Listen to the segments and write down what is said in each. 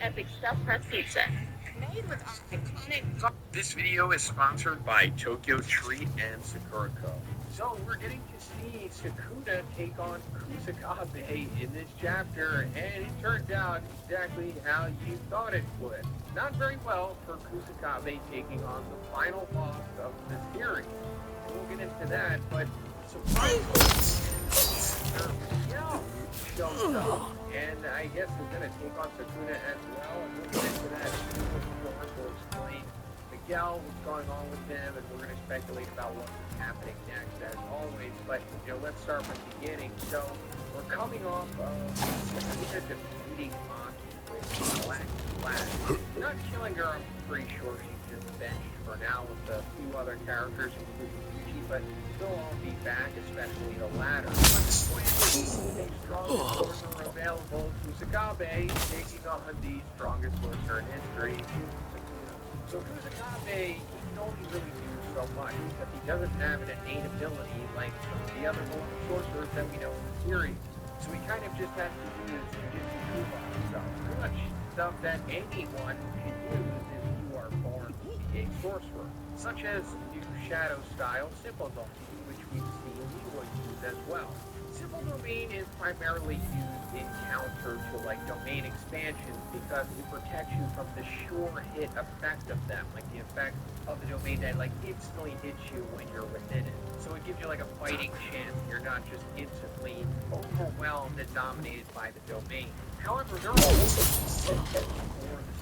Epic stuffed crust pizza. Made with our iconic. This video is sponsored by Tokyo Treat and Sakura Co. So we're getting to see Sukuna take on Kusakabe in this chapter, and it turned out exactly how you thought it would. Not very well for Kusakabe taking on the final boss of the series. We'll get into that, but surprisingly, yeah, shows up. And I guess we're going to take on Sukuna as well, and we'll get into that. We'll explain Miguel, what's going on with him, and we're going to speculate about what's happening next, as always. But, let's start from the beginning. So, we're coming off of Sukuna defeating Maki with Black Flash. Not killing her, I'm pretty sure she's just benched for now with a few other characters, including Yuji, but they'll all be back, especially the latter. The strongest sorcerer available, Kusakabe, taking on the strongest sorcerer in history. So Kusakabe, he can only really do so much because he doesn't have an innate ability like the other sorcerers that we know in the series. So he kind of just has to use Jujutsu Kuba stuff. Pretty much stuff that anyone can use if you are born to be a sorcerer, such as new shadow style Simple Domain, which we've seen Leroy use as well. Simple Domain is primarily used in counter to domain expansions because it protects you from the sure hit effect of them, like the effect of the domain that instantly hits you when you're within it. So it gives you a fighting chance. You're not just instantly overwhelmed and dominated by the domain. However, there are also for the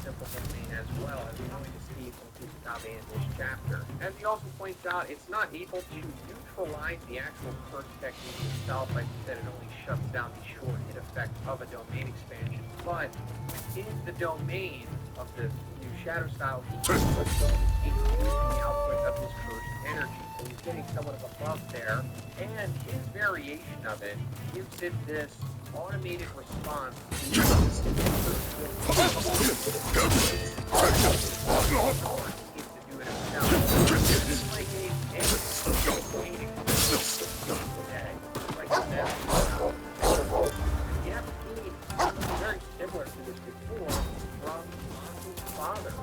simple domain as well, as we're going to see from Kusakabe in this chapter. As he also points out, it's not able to neutralize the actual curse technique itself. Like I said, it only shuts down the short hit effect of a domain expansion. But within the domain of the new shadow style, he can increase the output of his cursed energy. So he's getting somewhat of a buff there. And his variation of it gives it this automated response to very similar to this before from Maki's father.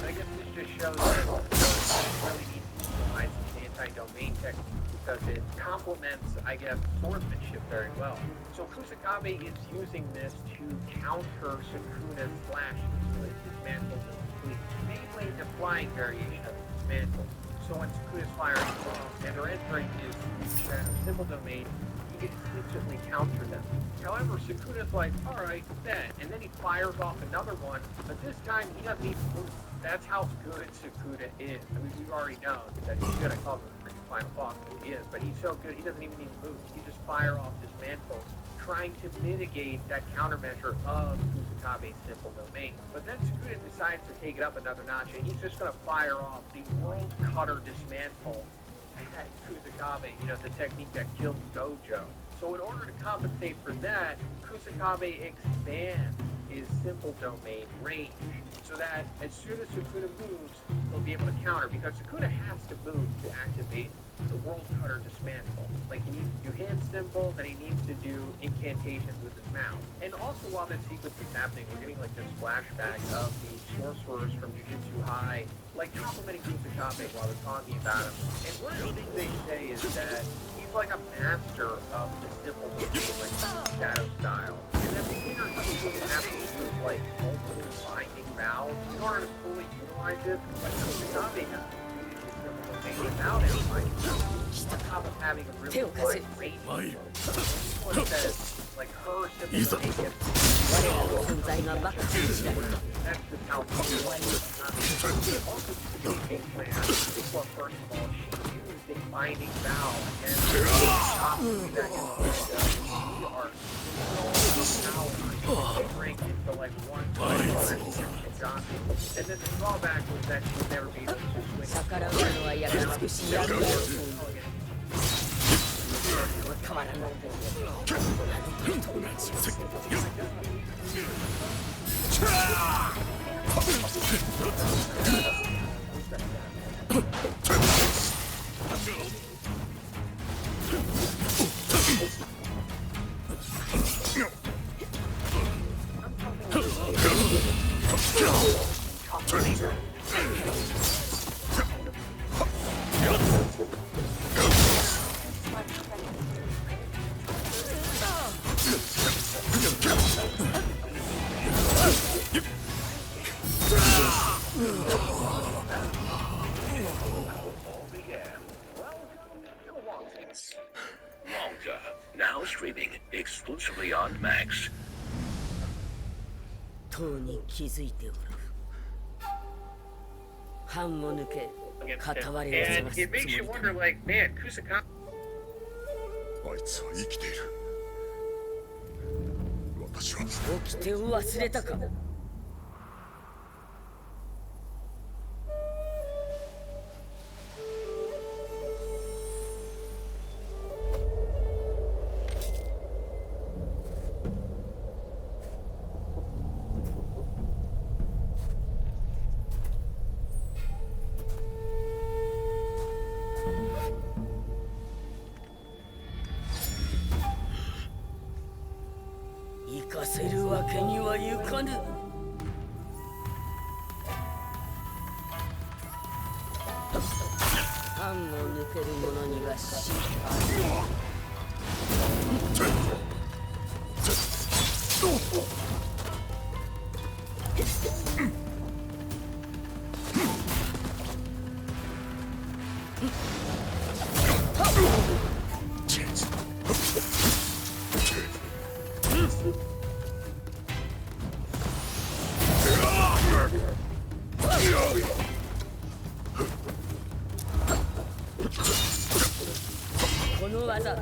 I guess this just shows that you really need to utilize the anti-domain technique because it complements, swordsmanship very well. So Kusakabe is using this to counter Sukuna's flashes with his mantle complete, mainly the flying variation of his mantle. So when Sukuna's firing and they're entering his shadow symbol domain, he instantly counter them. However, Sukuna's like, alright, bet. And then he fires off another one, but this time he doesn't even move. That's how good Sukuna is. I mean, we've already known that he's good at cover for the final boss, he is, but he's so good he doesn't even need to move. He just fire off his mantles, trying to mitigate that countermeasure of Kusakabe's simple domain. But then Sukuna decides to take it up another notch, and he's just going to fire off the World Cutter Dismantle at Kusakabe, you know, the technique that killed Gojo. So in order to compensate for that, Kusakabe expands his simple domain range, so that as soon as Sukuna moves, he'll be able to counter, because Sukuna has to move to activate the World Cutter Dismantle. Like, he needs to do hand symbols, and he needs to do incantations with his mouth. And also, while this sequence is happening, we're getting like this flashback of the sorcerers from Jujutsu High, like complimenting Kusakabe while they're talking about him. And one of the things they say is that he's like a master of the simple domain, like shadow style. And that beginner doesn't have to use like multiple binding vows in order to fully utilize this. Like Kusakabe has to use his simple domain without any binding vows. On top of having a really wide range. One says, like, her simple domain gets that's just how also the game plan. Well, first of all, she used a binding vow against that we are so ranked into like one and then the drawback was that she would never be able to swing. Now streaming exclusively on Max. とうに気づいておる。藩を抜け、片割れを探 And す it つ makes も you りだ。 wonder, like, man, Kusakabe. あいつは生きている。私は起きてを忘れたか。行かせるわけにはいかぬ。藩を抜ける者には死ある。この技、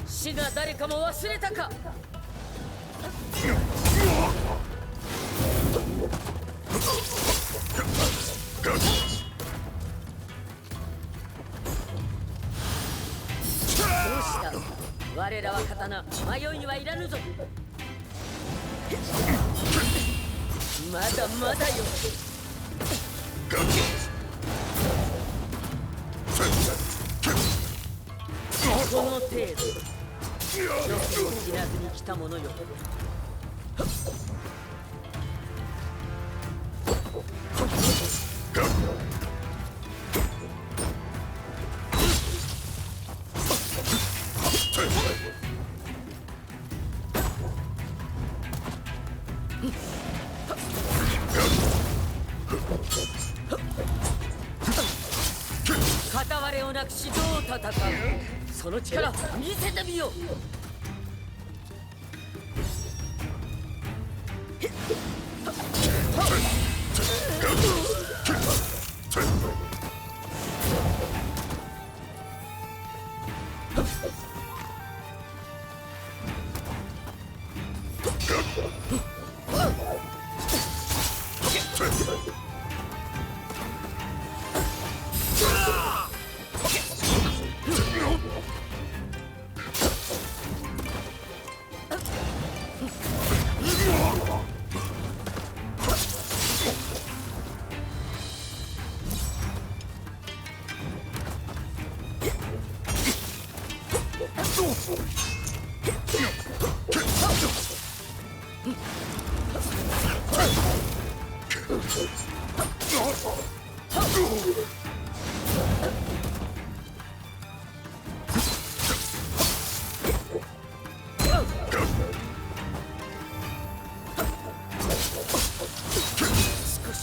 死が誰かも忘れたか。どうした？我らは刀、迷いにはいらぬぞ。まだまだよ。この程度、よくも知らずに来たものよ。片割れをなくしどう戦う？その力見せてみよう。少し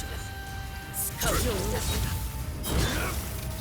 はスカジをなせた。